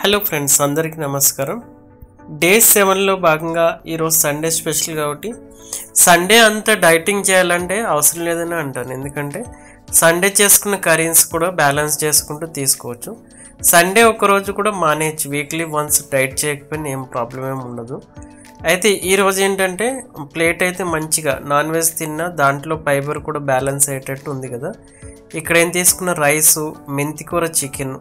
Hello friends, అందరికీ నమస్కారం. Day 7లో భాగంగా ఈరోజు సండే స్పెషల్ కాబట్టి సండే అంతా డైటింగ్ చేయాలంటే అవసరం లేదని అంటాను. ఎందుకంటే సండే చేసుకున్న కర్రీస్ కూడా బ్యాలెన్స్ చేసుకుంటూ తీసుకోవచ్చు. సండే ఒకరోజు కూడా మానేయచ్చు, వీక్లీ వన్స్ డైట్ చేయకపోయినా ఏం ప్రాబ్లం ఏమి ఉండదు. అయితే ఈరోజు ఏంటంటే ప్లేట్ అయితే మంచిగా నాన్ వెజ్ తిన్నా దాంట్లో ఫైబర్ కూడా బ్యాలెన్స్ అయ్యేటట్టు ఉంది కదా. ఇక్కడ ఏం తీసుకున్న రైసు, మెంతికూర, చికెన్,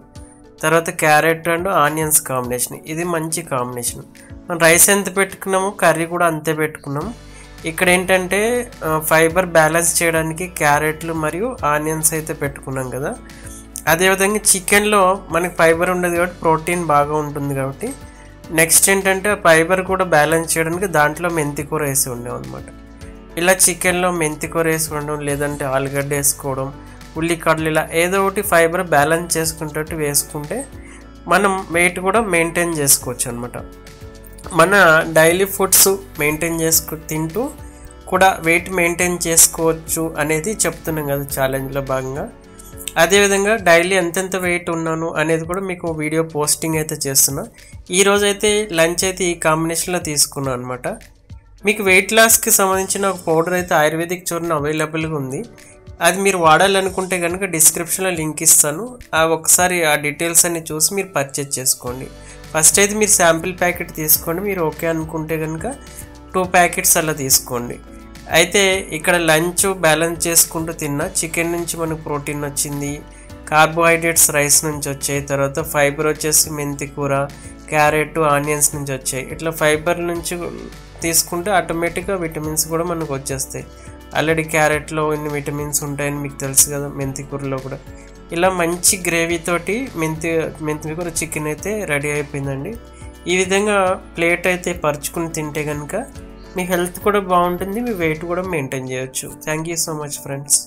తర్వాత క్యారెట్ అండ్ ఆనియన్స్ కాంబినేషన్. ఇది మంచి కాంబినేషన్. మనం రైస్ ఎంత పెట్టుకున్నామో కర్రీ కూడా అంతే పెట్టుకున్నాము. ఇక్కడ ఏంటంటే ఫైబర్ బ్యాలెన్స్ చేయడానికి క్యారెట్లు మరియు ఆనియన్స్ అయితే పెట్టుకున్నాం కదా. అదేవిధంగా చికెన్లో మనకి ఫైబర్ ఉండదు కాబట్టి ప్రోటీన్ బాగా ఉంటుంది కాబట్టి నెక్స్ట్ ఏంటంటే ఫైబర్ కూడా బ్యాలెన్స్ చేయడానికి దాంట్లో మెంతికూర వేసి ఉండేవి అనమాట. ఇలా చికెన్లో మెంతికూర వేసి ఉండడం, లేదంటే ఆలుగడ్డ వేసుకోవడం, ఉల్లికడ్డలు, ఇలా ఏదో ఒకటి ఫైబర్ బ్యాలెన్స్ చేసుకునేటట్టు వేసుకుంటే మనం వెయిట్ కూడా మెయింటైన్ చేసుకోవచ్చు అనమాట. మన డైలీ ఫుడ్స్ మెయింటైన్ తింటూ కూడా వెయిట్ మెయింటైన్ చేసుకోవచ్చు అనేది చెప్తున్నాం కదా ఛాలెంజ్లో భాగంగా. అదేవిధంగా డైలీ ఎంతెంత వెయిట్ ఉన్నాను అనేది కూడా మీకు వీడియో పోస్టింగ్ అయితే చేస్తున్నా. ఈరోజు అయితే లంచ్ అయితే ఈ కాంబినేషన్లో తీసుకున్నాను అనమాట. మీకు వెయిట్ లాస్కి సంబంధించిన ఒక పౌడర్ అయితే ఆయుర్వేదిక్ చూర్ణ అవైలబుల్గా ఉంది. అది మీరు వాడాలనుకుంటే కనుక డిస్క్రిప్షన్లో లింక్ ఇస్తాను. ఒకసారి ఆ డీటెయిల్స్ అన్ని చూసి మీరు పర్చేజ్ చేసుకోండి. ఫస్ట్ అయితే మీరు శాంపిల్ ప్యాకెట్ తీసుకోండి. మీరు ఓకే అనుకుంటే కనుక 2 ప్యాకెట్స్ అలా తీసుకోండి. అయితే ఇక్కడ లంచ్ బ్యాలెన్స్ చేసుకుంటూ తిన్నా. చికెన్ నుంచి మనకు ప్రోటీన్ వచ్చింది, కార్బోహైడ్రేట్స్ రైస్ నుంచి వచ్చాయి, తర్వాత ఫైబర్ వచ్చేసి మెంతికూర, క్యారెట్, ఆనియన్స్ నుంచి వచ్చాయి. ఇట్లా ఫైబర్ నుంచి తీసుకుంటే ఆటోమేటిక్గా విటమిన్స్ కూడా మనకు వచ్చేస్తాయి. ఆల్రెడీ క్యారెట్లో ఇన్ని విటమిన్స్ ఉంటాయని మీకు తెలుసు కదా, మెంతికూరలో కూడా. ఇలా మంచి గ్రేవీతోటి మెంతికూర చికెన్ అయితే రెడీ అయిపోయిందండి. ఈ విధంగా ప్లేట్ అయితే పరుచుకుని తింటే కనుక మీ హెల్త్ కూడా బాగుంటుంది, మీ వెయిట్ కూడా మెయింటైన్ చేయొచ్చు. Thank you so much friends.